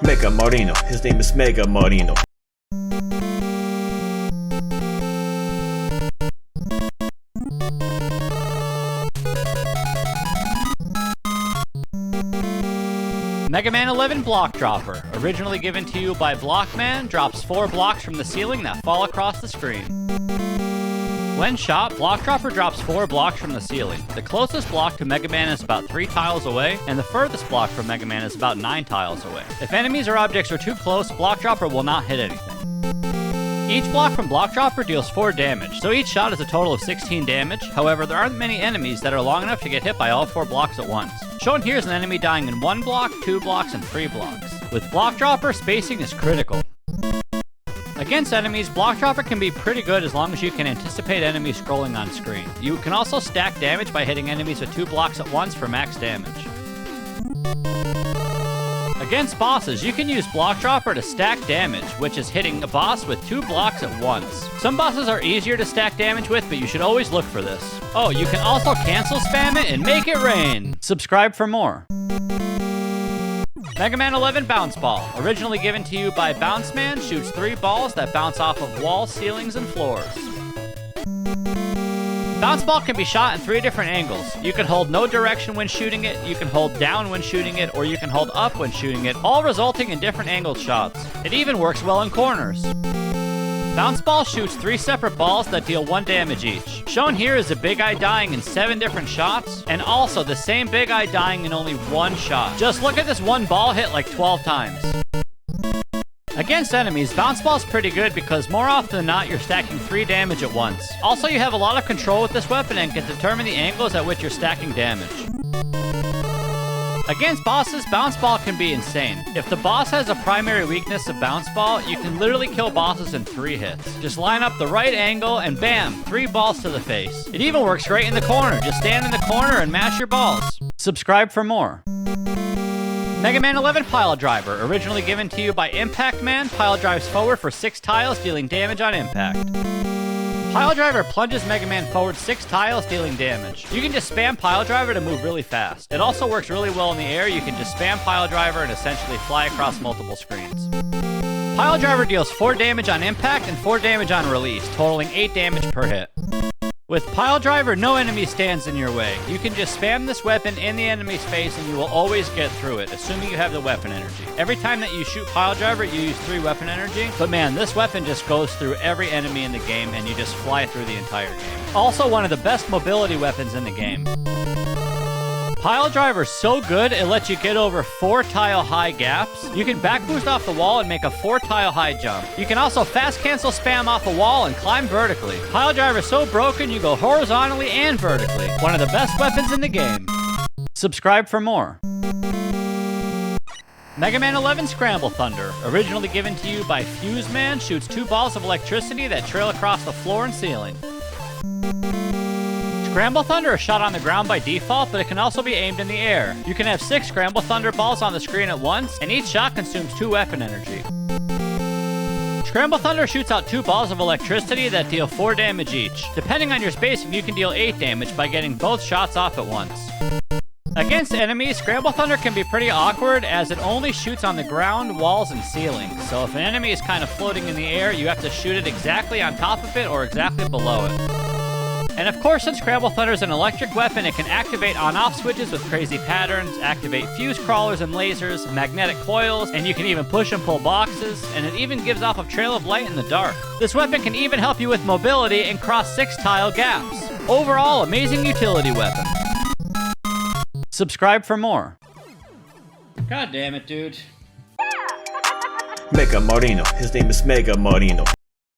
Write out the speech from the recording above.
Mega Marino, his name is Mega Marino. Megaman 11 Block Dropper, originally given to you by Blockman, drops 4 blocks from the ceiling that fall across the screen. When shot, Block Dropper drops 4 blocks from the ceiling. The closest block to Megaman is about 3 tiles away, and the furthest block from Megaman is about 9 tiles away. If enemies or objects are too close, Block Dropper will not hit anything. Each block from Block Dropper deals 4 damage, so each shot is a total of 16 damage. However, there aren't many enemies that are long enough to get hit by all 4 blocks at once. Shown here is an enemy dying in 1 block, 2 blocks, and 3 blocks. With Block Dropper, spacing is critical. Against enemies, Block Dropper can be pretty good as long as you can anticipate enemies scrolling on screen. You can also stack damage by hitting enemies with 2 blocks at once for max damage. Against bosses, you can use Block Dropper to stack damage, which is hitting a boss with 2 blocks at once. Some bosses are easier to stack damage with, but you should always look for this. Oh, you can also cancel spam it and make it rain! Subscribe for more. Megaman 11 Bounce Ball, originally given to you by Bounceman, shoots 3 balls that bounce off of walls, ceilings, and floors. Bounce Ball can be shot in 3 different angles. You can hold no direction when shooting it, you can hold down when shooting it, or you can hold up when shooting it, all resulting in different angled shots. It even works well in corners. Bounce Ball shoots 3 separate balls that deal 1 damage each. Shown here is a Big Eye dying in 7 different shots, and also the same Big Eye dying in only 1 shot. Just look at this one ball hit like 12 times. Against enemies, Bounce Ball's pretty good because more often than not, you're stacking 3 damage at once. Also, you have a lot of control with this weapon and can determine the angles at which you're stacking damage. Against bosses, Bounce Ball can be insane. If the boss has a primary weakness of Bounce Ball, you can literally kill bosses in 3 hits. Just line up the right angle and bam, 3 balls to the face. It even works great in the corner. Just stand in the corner and mash your balls. Subscribe for more. Megaman 11 Pile Driver, originally given to you by Impact Man, pile drives forward for 6 tiles, dealing damage on impact. Pile Driver plunges Megaman forward 6 tiles, dealing damage. You can just spam Pile Driver to move really fast. It also works really well in the air. You can just spam Pile Driver and essentially fly across multiple screens. Pile Driver deals 4 damage on impact and 4 damage on release, totaling 8 damage per hit. With Pile Driver, no enemy stands in your way. You can just spam this weapon in the enemy's face and you will always get through it, assuming you have the weapon energy. Every time that you shoot Pile Driver, you use 3 weapon energy, but man, this weapon just goes through every enemy in the game and you just fly through the entire game. Also, one of the best mobility weapons in the game. Pile Driver's so good, it lets you get over 4 tile high gaps. You can back boost off the wall and make a 4 tile high jump. You can also fast cancel spam off a wall and climb vertically. Pile Driver's so broken, you go horizontally and vertically. One of the best weapons in the game. Subscribe for more. Megaman 11 Scramble Thunder, originally given to you by Fuseman, shoots 2 balls of electricity that trail across the floor and ceiling. Scramble Thunder is shot on the ground by default, but it can also be aimed in the air. You can have 6 Scramble Thunder balls on the screen at once, and each shot consumes 2 weapon energy. Scramble Thunder shoots out 2 balls of electricity that deal 4 damage each. Depending on your spacing, you can deal 8 damage by getting both shots off at once. Against enemies, Scramble Thunder can be pretty awkward as it only shoots on the ground, walls, and ceilings. So if an enemy is kind of floating in the air, you have to shoot it exactly on top of it or exactly below it. And of course, since Scramble Thunder is an electric weapon, it can activate on-off switches with crazy patterns, activate fuse crawlers and lasers, magnetic coils, and you can even push and pull boxes, and it even gives off a trail of light in the dark. This weapon can even help you with mobility and cross 6 tile gaps. Overall, amazing utility weapon. Subscribe for more. God damn it, dude. Mega Marino, his name is Mega Marino.